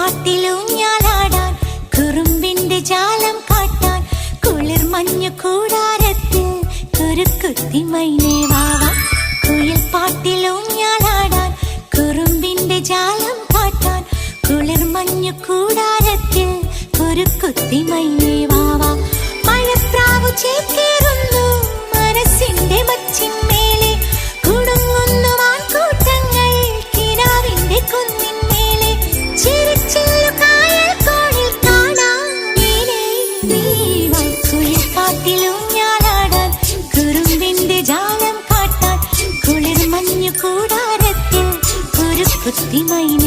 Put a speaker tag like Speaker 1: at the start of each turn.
Speaker 1: പാട്ടിലൂഞ്ഞാലാടാൻ കുറുമ്പിന്റെ ജാലം കാട്ടാൻ കുളിർ മഞ്ഞു കൂടാരത്തിൽ കുരുക്കുത്തി മൈനേ വാവാ. കുയിൽ പാട്ടിലൂഞ്ഞാലാടാൻ കുറുമ്പിന്റെ ജാലം കാട്ടാൻ കുളിർ മഞ്ഞു കൂടാരത്തിൽ കുരുക്കുത്തി മൈനേ വാവാ. മഴപ്രാവു ചേക്കേറുന്നു മനസ്സിന്റെ മച്ചിന്മേലെ കുടുങ്ങുന്നു മാൻകൂട്ടങ്ങൾ കിനാവിന്റെ കുന്നിന്മേലെ ചിരിച്ചില്ലു കായൽ കോണിൽ കാണാം നീലേ നീവാ. കുയിൽ പാട്ടിലൂഞ്ഞാലാടാൻ കുറുമ്പിന്റെ ജാലം കാട്ടാൻ കുളിർ മഞ്ഞു കൂടാരത്തിൽ കുരുക്കുത്തി മൈനേ